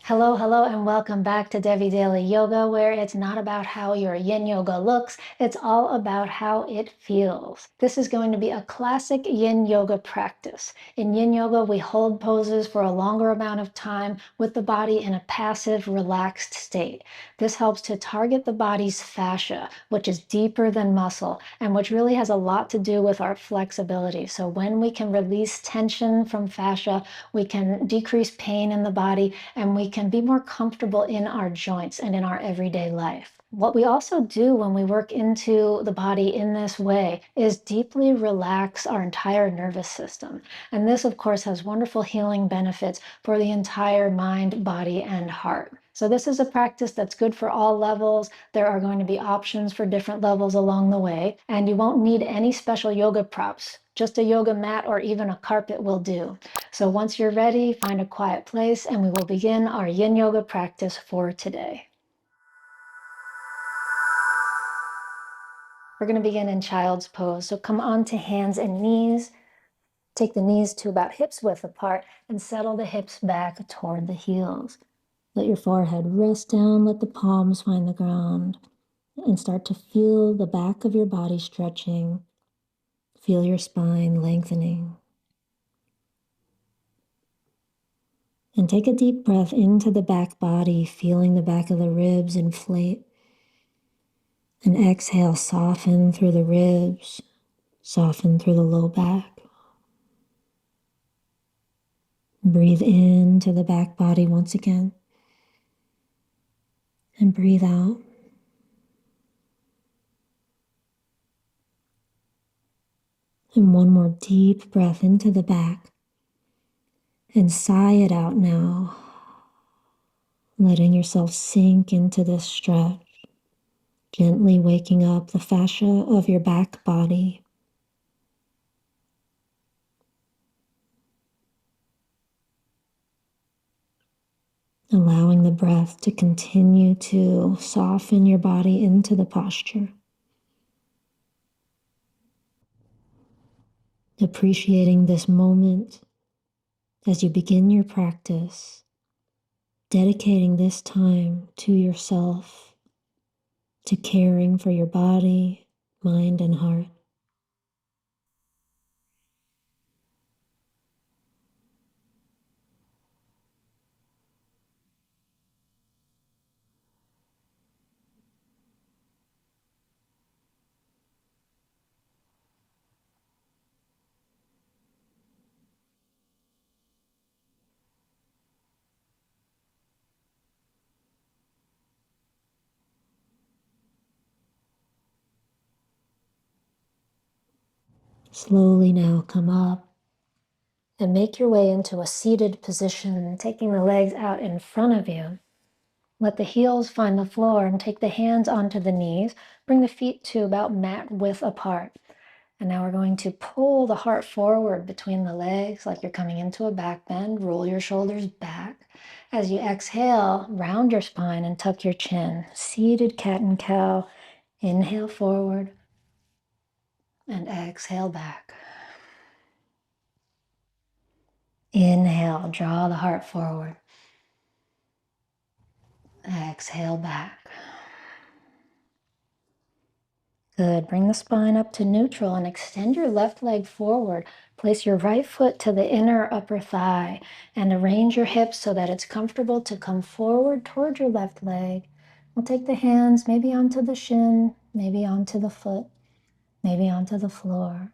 Hello, hello, and welcome back to Devi Daily Yoga, where it's not about how your Yin Yoga looks, it's all about how it feels. This is going to be a classic Yin Yoga practice. In Yin Yoga, we hold poses for a longer amount of time with the body in a passive, relaxed state. This helps to target the body's fascia, which is deeper than muscle, and which really has a lot to do with our flexibility. So when we can release tension from fascia, we can decrease pain in the body, and we can be more comfortable in our joints and in our everyday life. What we also do when we work into the body in this way is deeply relax our entire nervous system. And this, of course, has wonderful healing benefits for the entire mind, body, and heart. So this is a practice that's good for all levels. There are going to be options for different levels along the way, and you won't need any special yoga props. Just a yoga mat or even a carpet will do. So once you're ready, find a quiet place and we will begin our Yin Yoga practice for today. We're going to begin in child's pose. So come onto hands and knees. Take the knees to about hips width apart and settle the hips back toward the heels. Let your forehead rest down, let the palms find the ground, and start to feel the back of your body stretching. Feel your spine lengthening. And take a deep breath into the back body, feeling the back of the ribs inflate. And exhale, soften through the ribs, soften through the low back. Breathe into the back body once again. And breathe out. And one more deep breath into the back. And sigh it out now, letting yourself sink into this stretch, gently waking up the fascia of your back body. Allowing the breath to continue to soften your body into the posture. Appreciating this moment as you begin your practice, dedicating this time to yourself, to caring for your body, mind, and heart. Slowly now come up and make your way into a seated position, taking the legs out in front of you. Let the heels find the floor and take the hands onto the knees. Bring the feet to about mat width apart. And now we're going to pull the heart forward between the legs like you're coming into a back bend. Roll your shoulders back. As you exhale, round your spine and tuck your chin. Seated cat and cow. Inhale forward and exhale back. Inhale, draw the heart forward. Exhale back. Good. Bring the spine up to neutral and extend your left leg forward. Place your right foot to the inner upper thigh and arrange your hips so that it's comfortable to come forward toward your left leg. We'll take the hands maybe onto the shin, maybe onto the foot, maybe onto the floor.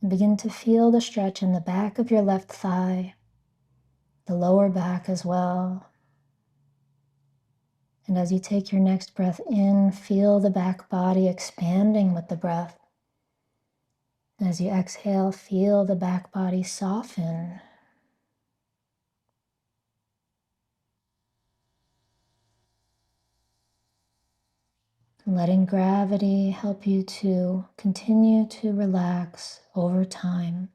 And begin to feel the stretch in the back of your left thigh, the lower back as well. And as you take your next breath in, feel the back body expanding with the breath. As you exhale, feel the back body soften. Letting gravity help you to continue to relax over time,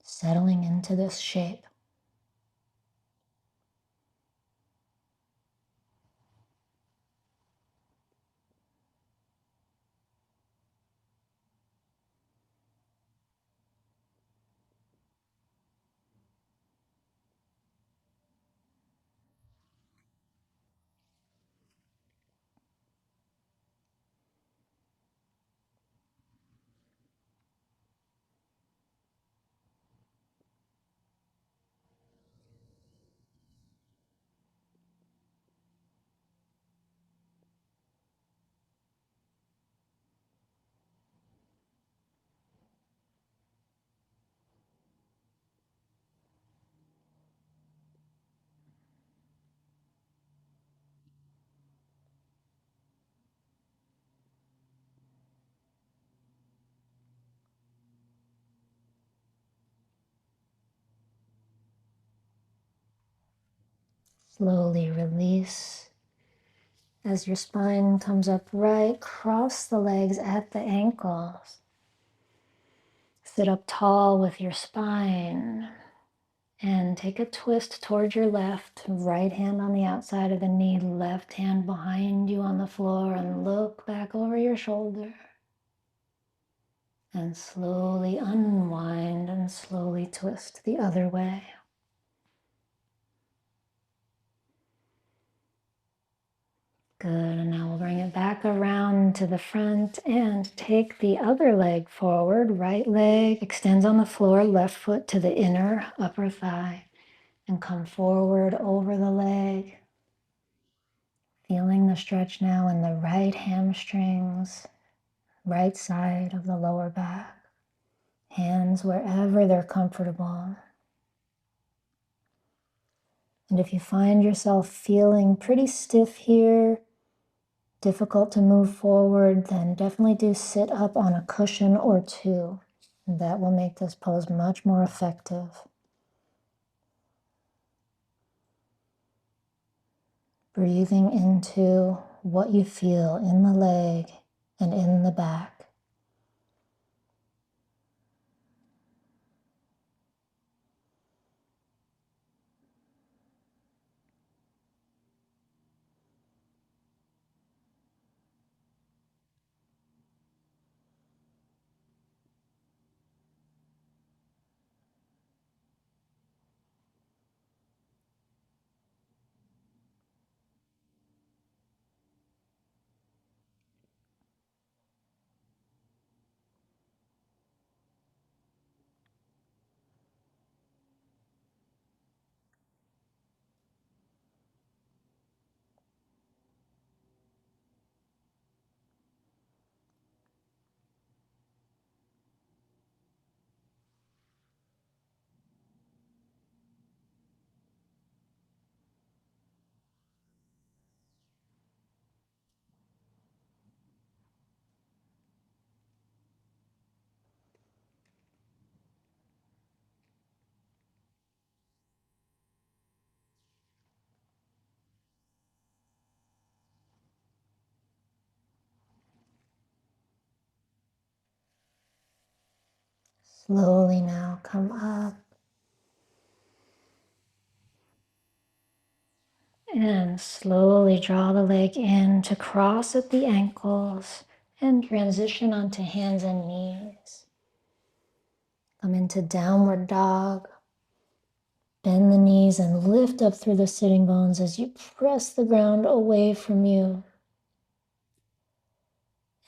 settling into this shape. Slowly release. As your spine comes upright, cross the legs at the ankles. Sit up tall with your spine and take a twist towards your left. Right hand on the outside of the knee, left hand behind you on the floor, and look back over your shoulder. And slowly unwind and slowly twist the other way. Good, and now we'll bring it back around to the front and take the other leg forward. Right leg extends on the floor, left foot to the inner upper thigh. And come forward over the leg. Feeling the stretch now in the right hamstrings, right side of the lower back. Hands wherever they're comfortable. And if you find yourself feeling pretty stiff here, difficult to move forward, then definitely do sit up on a cushion or two. That will make this pose much more effective. Breathing into what you feel in the leg and in the back. Slowly now come up and slowly draw the leg in to cross at the ankles and transition onto hands and knees. Come into downward dog. Bend the knees and lift up through the sitting bones as you press the ground away from you.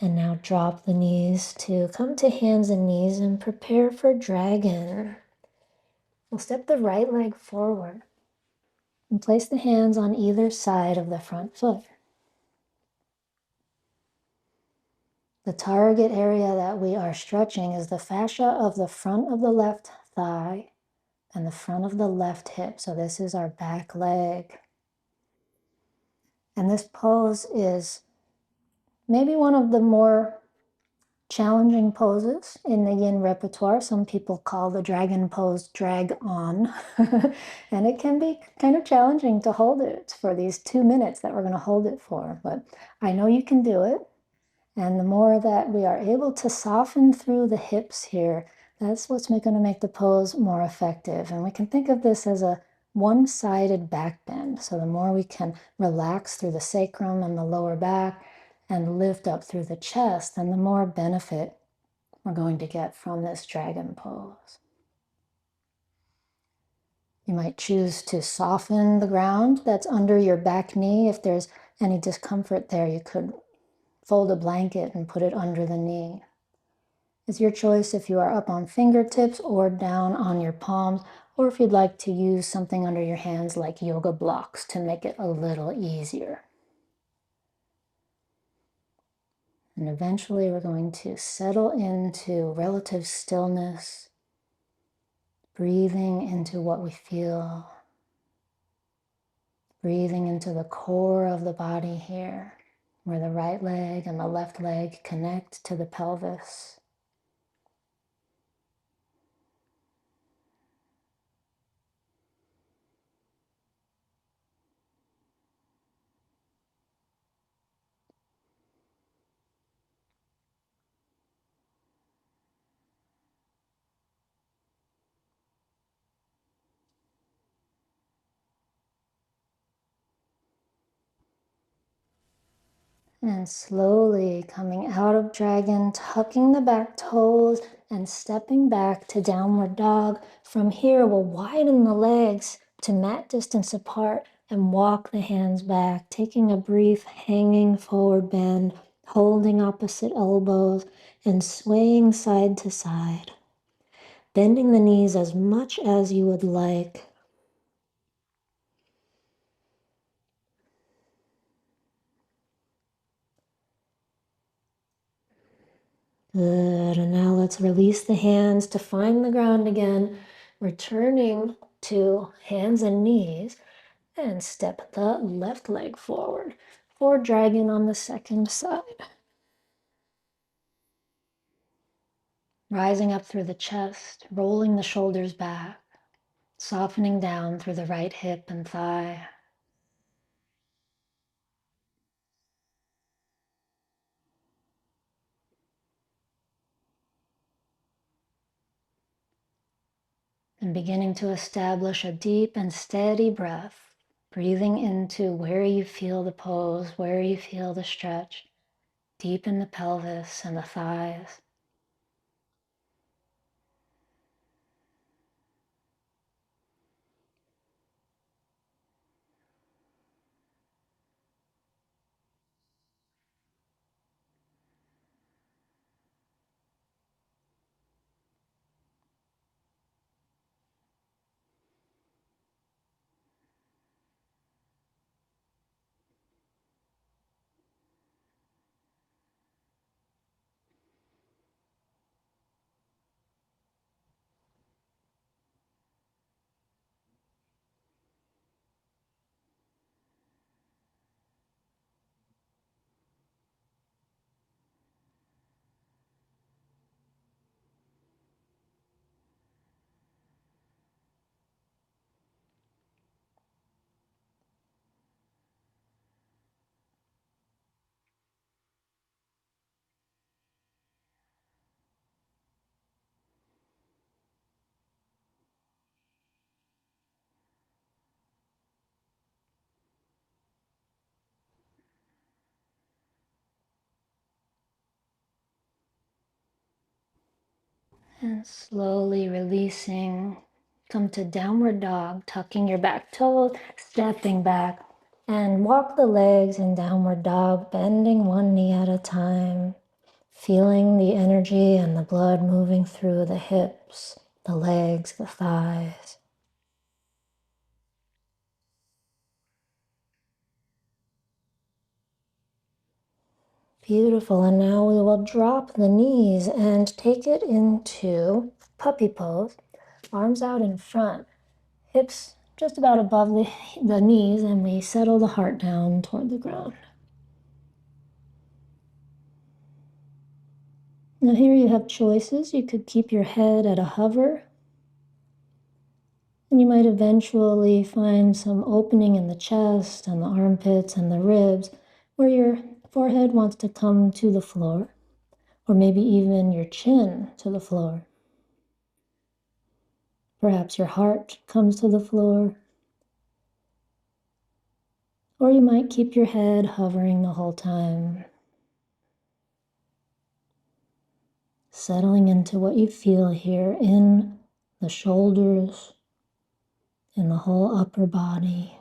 And now drop the knees to come to hands and knees and prepare for dragon. We'll step the right leg forward and place the hands on either side of the front foot. The target area that we are stretching is the fascia of the front of the left thigh and the front of the left hip. So this is our back leg. And this pose is maybe one of the more challenging poses in the yin repertoire. Some people call the dragon pose drag on. And it can be kind of challenging to hold it for these 2 minutes that we're going to hold it for. But I know you can do it. And the more that we are able to soften through the hips here, that's what's going to make the pose more effective. And we can think of this as a one-sided back bend. So the more we can relax through the sacrum and the lower back and lift up through the chest, then the more benefit we're going to get from this dragon pose. You might choose to soften the ground that's under your back knee. If there's any discomfort there, you could fold a blanket and put it under the knee. It's your choice if you are up on fingertips or down on your palms, or if you'd like to use something under your hands like yoga blocks to make it a little easier. And eventually we're going to settle into relative stillness, breathing into what we feel, breathing into the core of the body here, where the right leg and the left leg connect to the pelvis. And slowly coming out of dragon, tucking the back toes and stepping back to downward dog. From here, we'll widen the legs to mat distance apart and walk the hands back, taking a brief hanging forward bend, holding opposite elbows and swaying side to side. Bending the knees as much as you would like. Good, and now let's release the hands to find the ground again, returning to hands and knees, and step the left leg forward for dragon on the second side. Rising up through the chest, rolling the shoulders back, softening down through the right hip and thigh. And beginning to establish a deep and steady breath, breathing into where you feel the pose, where you feel the stretch, deep in the pelvis and the thighs. And slowly releasing, come to downward dog, tucking your back toes, stepping back, and walk the legs in downward dog, bending one knee at a time, feeling the energy and the blood moving through the hips, the legs, the thighs. Beautiful, and now we will drop the knees and take it into puppy pose, arms out in front, hips just about above the knees, and we settle the heart down toward the ground. Now here you have choices. You could keep your head at a hover, and you might eventually find some opening in the chest and the armpits and the ribs where your forehead wants to come to the floor, or maybe even your chin to the floor. Perhaps your heart comes to the floor, or you might keep your head hovering the whole time, settling into what you feel here in the shoulders, in the whole upper body,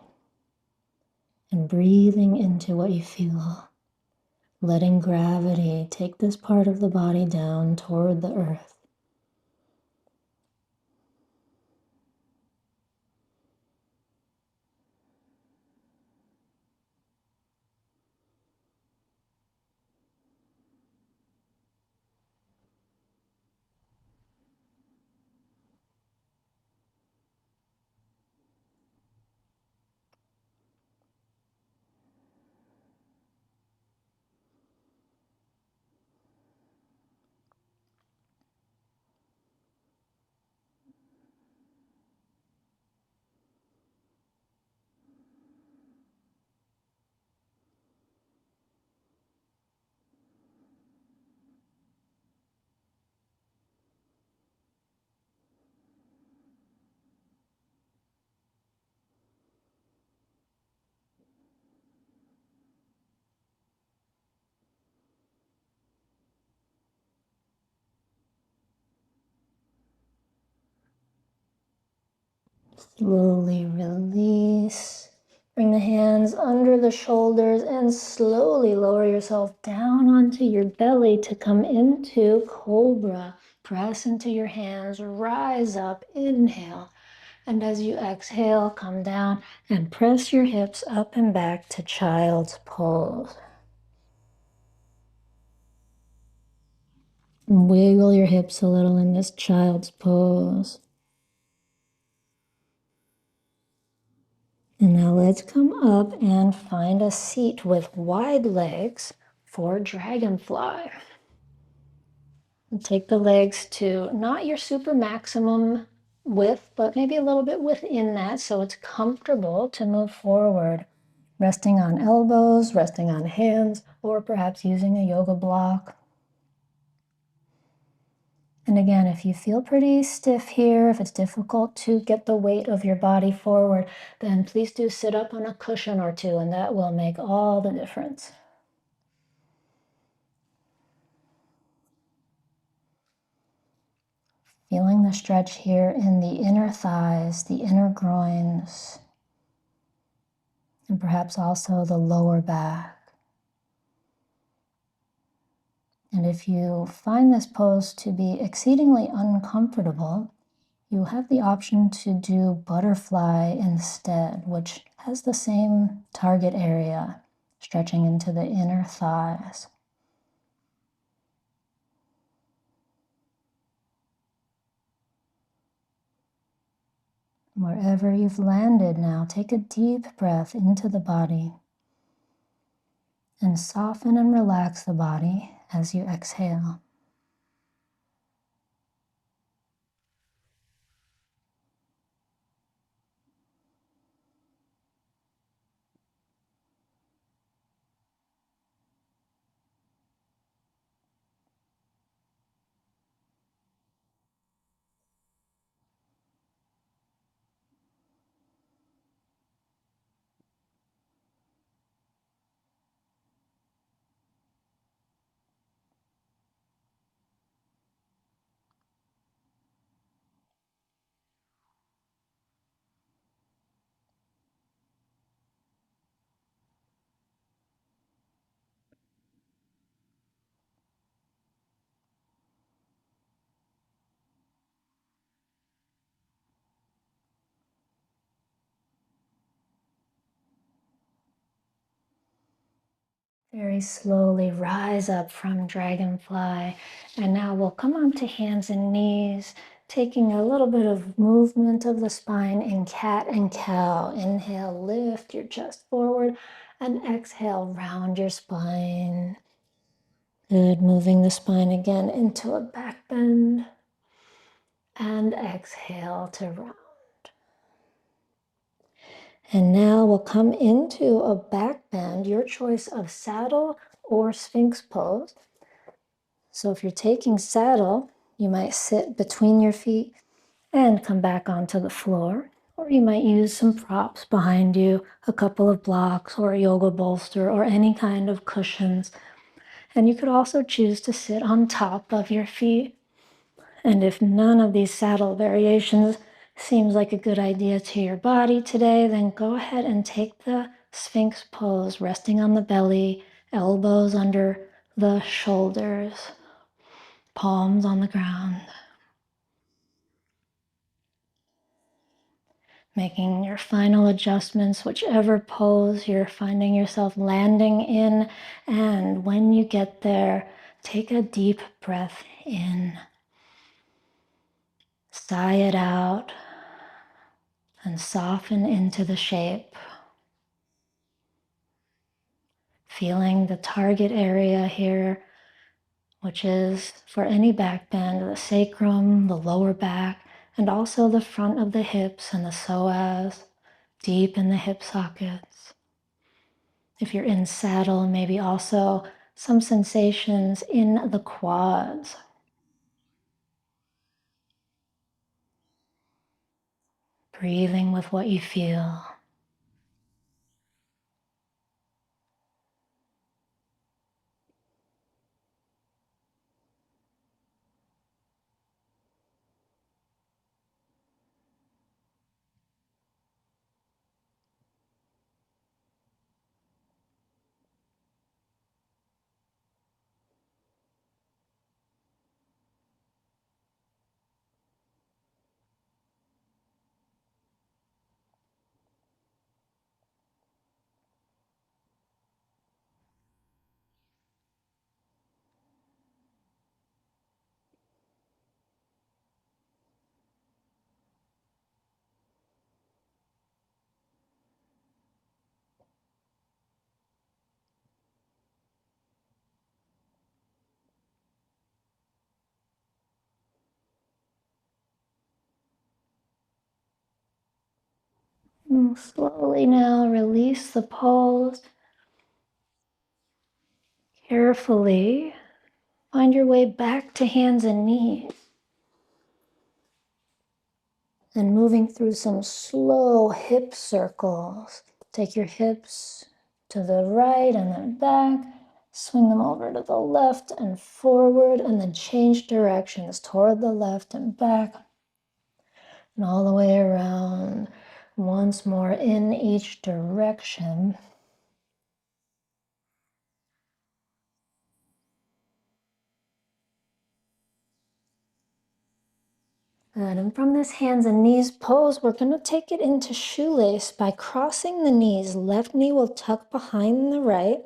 and breathing into what you feel, letting gravity take this part of the body down toward the earth. Slowly release. Bring the hands under the shoulders and slowly lower yourself down onto your belly to come into Cobra. Press into your hands, rise up, inhale. And as you exhale, come down and press your hips up and back to Child's Pose. Wiggle your hips a little in this Child's Pose. And now let's come up and find a seat with wide legs for Dragonfly. And take the legs to not your super maximum width, but maybe a little bit within that so it's comfortable to move forward. Resting on elbows, resting on hands, or perhaps using a yoga block. And again, if you feel pretty stiff here, if it's difficult to get the weight of your body forward, then please do sit up on a cushion or two, and that will make all the difference. Feeling the stretch here in the inner thighs, the inner groins, and perhaps also the lower back. And if you find this pose to be exceedingly uncomfortable, you have the option to do butterfly instead, which has the same target area, stretching into the inner thighs. Wherever you've landed now, take a deep breath into the body and soften and relax the body as you exhale. Very slowly rise up from Dragonfly. And now we'll come onto hands and knees, taking a little bit of movement of the spine in cat and cow. Inhale, lift your chest forward, and exhale, round your spine. Good, moving the spine again into a back bend. And exhale to round. And now we'll come into a back bend, your choice of saddle or Sphinx pose. So if you're taking saddle, you might sit between your feet and come back onto the floor. Or you might use some props behind you, a couple of blocks or a yoga bolster or any kind of cushions. And you could also choose to sit on top of your feet. And if none of these saddle variations seems like a good idea to your body today, then go ahead and take the Sphinx pose, resting on the belly, elbows under the shoulders, palms on the ground. Making your final adjustments, whichever pose you're finding yourself landing in. And when you get there, take a deep breath in. Sigh it out and soften into the shape. Feeling the target area here, which is for any back bend, the sacrum, the lower back, and also the front of the hips and the psoas, deep in the hip sockets. If you're in saddle, maybe also some sensations in the quads. Breathing with what you feel. Slowly now release the pose. Carefully find your way back to hands and knees. And moving through some slow hip circles. Take your hips to the right and then back. Swing them over to the left and forward, and then change directions toward the left and back. And all the way around. Once more in each direction. Good. And from this hands and knees pose, we're going to take it into shoelace by crossing the knees. Left knee will tuck behind the right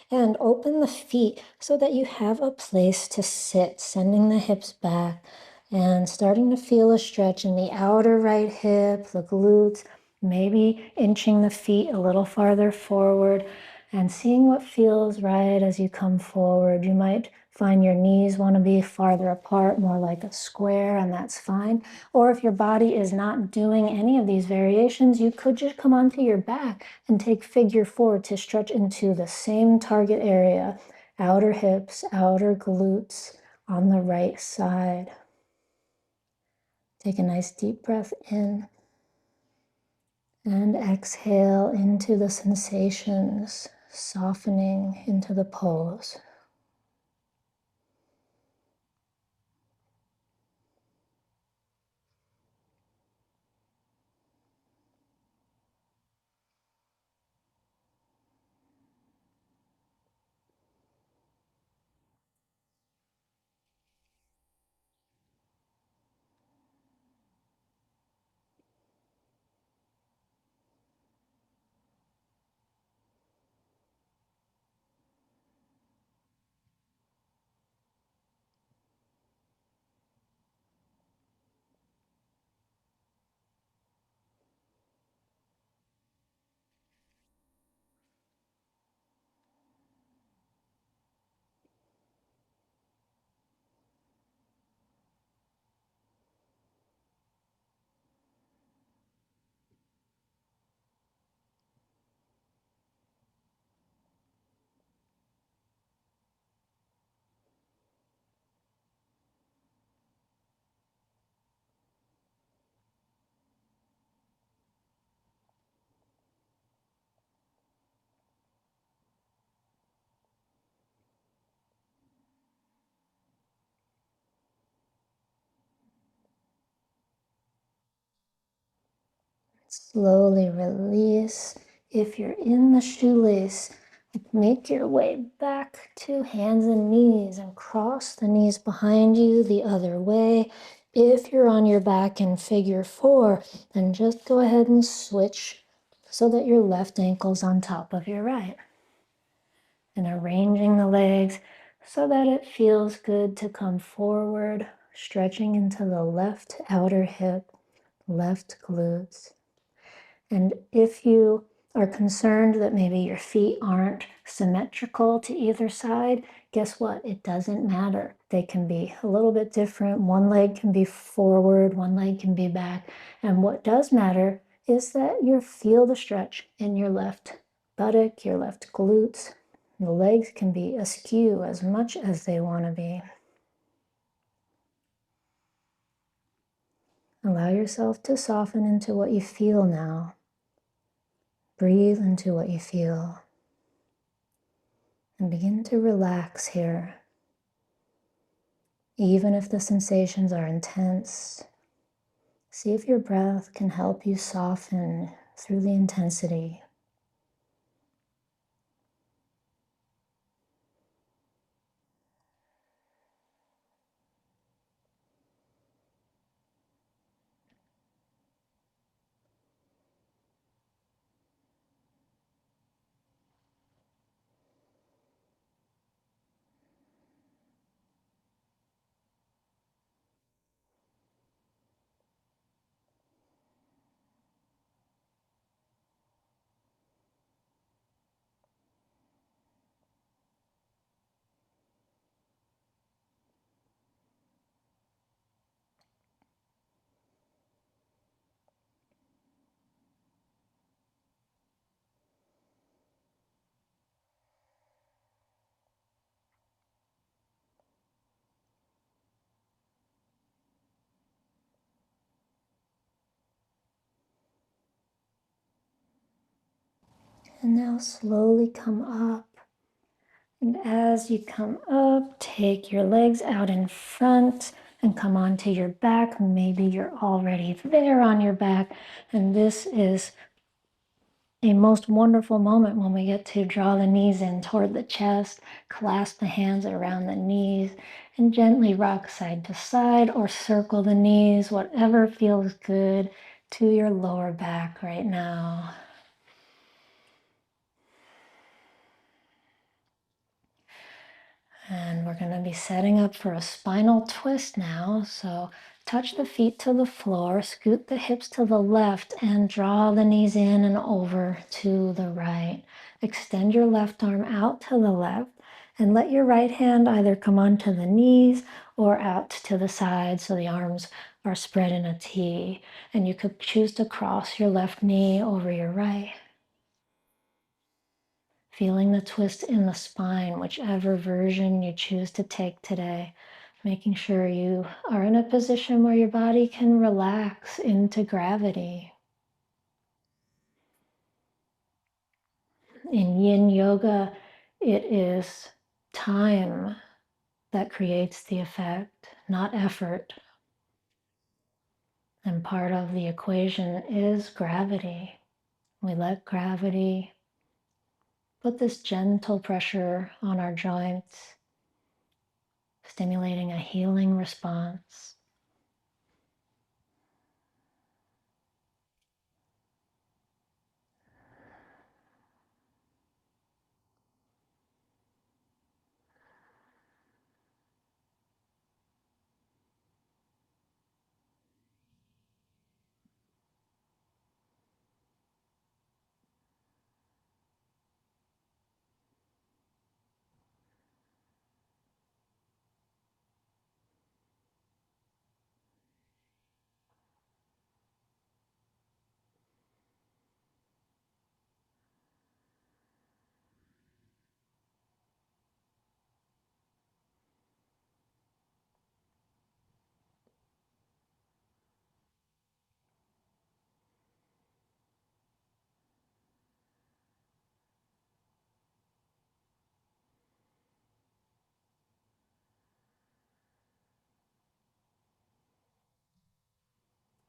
and open the feet so that you have a place to sit, sending the hips back and starting to feel a stretch in the outer right hip, the glutes, maybe inching the feet a little farther forward and seeing what feels right as you come forward. You might find your knees want to be farther apart, more like a square, and that's fine. Or if your body is not doing any of these variations, you could just come onto your back and take figure four to stretch into the same target area, outer hips, outer glutes on the right side. Take a nice deep breath in and exhale into the sensations, softening into the pose. Slowly release. If you're in the shoelace, make your way back to hands and knees and cross the knees behind you the other way. If you're on your back in figure four, then just go ahead and switch so that your left ankle's on top of your right. And arranging the legs so that it feels good to come forward, stretching into the left outer hip, left glutes. And if you are concerned that maybe your feet aren't symmetrical to either side, guess what? It doesn't matter. They can be a little bit different. One leg can be forward, one leg can be back. And what does matter is that you feel the stretch in your left buttock, your left glutes. The legs can be askew as much as they want to be. Allow yourself to soften into what you feel now. Breathe into what you feel. And begin to relax here. Even if the sensations are intense, see if your breath can help you soften through the intensity. And now slowly come up. And as you come up, take your legs out in front and come onto your back. Maybe you're already there on your back. And this is a most wonderful moment when we get to draw the knees in toward the chest, clasp the hands around the knees, and gently rock side to side or circle the knees, whatever feels good to your lower back right now. And we're going to be setting up for a spinal twist now. So touch the feet to the floor, scoot the hips to the left, and draw the knees in and over to the right. Extend your left arm out to the left and let your right hand either come onto the knees or out to the side so the arms are spread in a T. And you could choose to cross your left knee over your right. Feeling the twist in the spine, whichever version you choose to take today. Making sure you are in a position where your body can relax into gravity. In Yin Yoga, it is time that creates the effect, not effort. And part of the equation is gravity. We let gravity put this gentle pressure on our joints, stimulating a healing response.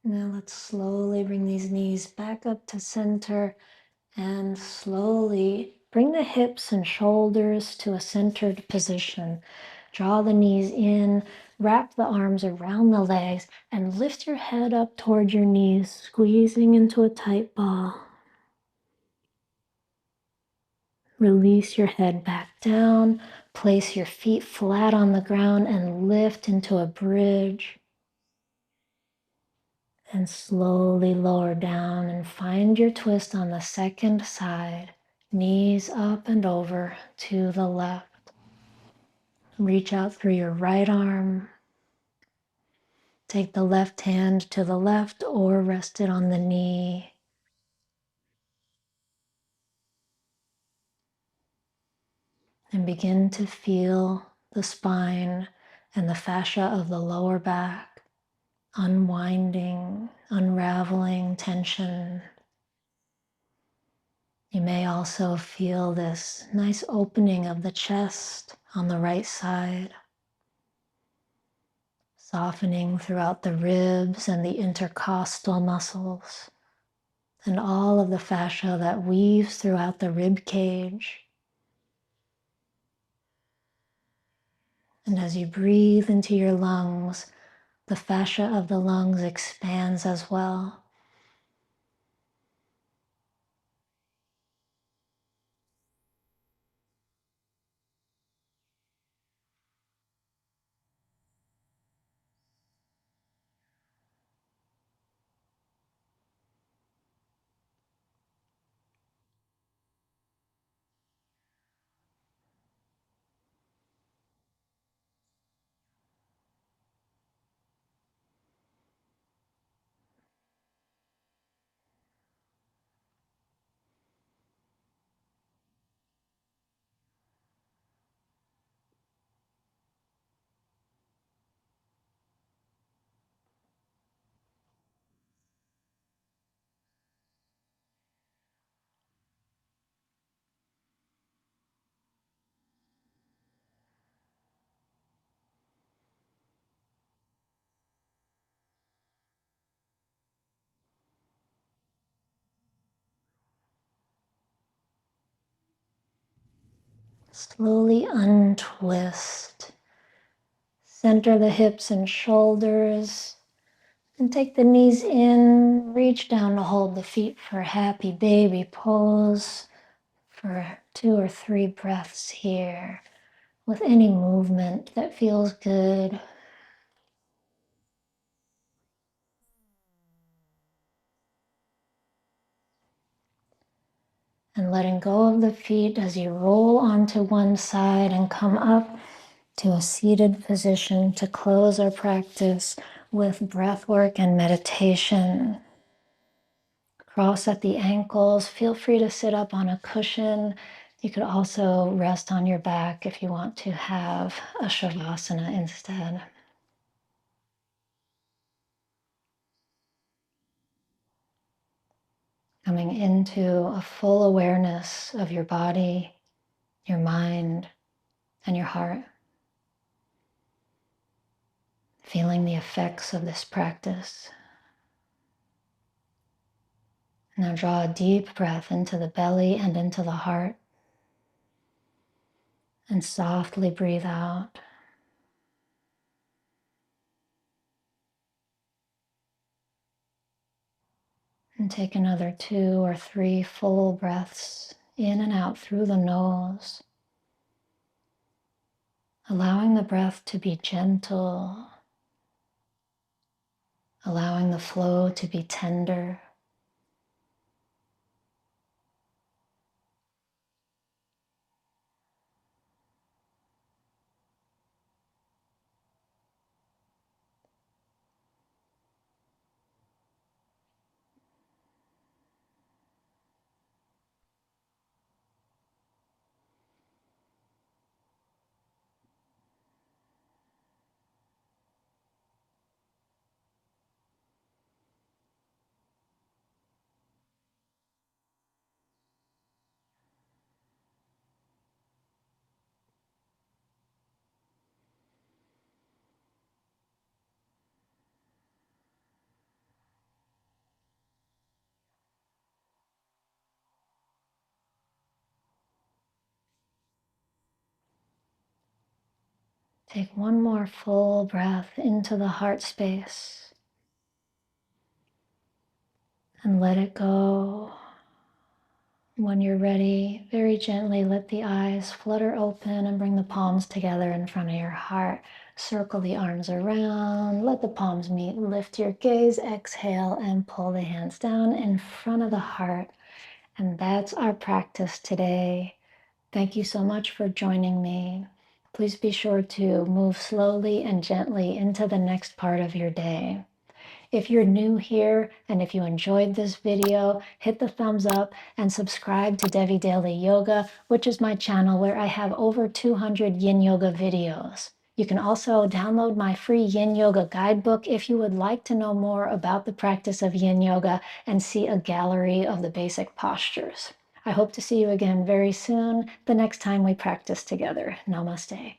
Now let's slowly bring these knees back up to center and slowly bring the hips and shoulders to a centered position. Draw the knees in, wrap the arms around the legs, and lift your head up toward your knees, squeezing into a tight ball. Release your head back down, place your feet flat on the ground and lift into a bridge. And slowly lower down and find your twist on the second side. Knees up and over to the left. Reach out through your right arm. Take the left hand to the left or rest it on the knee. And begin to feel the spine and the fascia of the lower back unwinding, unraveling tension. You may also feel this nice opening of the chest on the right side, softening throughout the ribs and the intercostal muscles, and all of the fascia that weaves throughout the rib cage. And as you breathe into your lungs, the fascia of the lungs expands as well. Slowly untwist. Center the hips and shoulders. And take the knees in. Reach down to hold the feet for happy baby pose for 2 or 3 breaths here with any movement that feels good. And letting go of the feet as you roll onto one side and come up to a seated position to close our practice with breath work and meditation. Cross at the ankles. Feel free to sit up on a cushion. You could also rest on your back if you want to have a shavasana instead. Coming into a full awareness of your body, your mind, and your heart. Feeling the effects of this practice. Now draw a deep breath into the belly and into the heart. And softly breathe out. And take another 2 or 3 full breaths in and out through the nose. Allowing the breath to be gentle. Allowing the flow to be tender. Take one more full breath into the heart space. And let it go. When you're ready, very gently let the eyes flutter open and bring the palms together in front of your heart. Circle the arms around, let the palms meet, lift your gaze, exhale, and pull the hands down in front of the heart. And that's our practice today. Thank you so much for joining me. Please be sure to move slowly and gently into the next part of your day. If you're new here and if you enjoyed this video, hit the thumbs up and subscribe to Devi Daily Yoga, which is my channel where I have over 200 Yin Yoga videos. You can also download my free Yin Yoga guidebook if you would like to know more about the practice of Yin Yoga and see a gallery of the basic postures. I hope to see you again very soon, the next time we practice together. Namaste.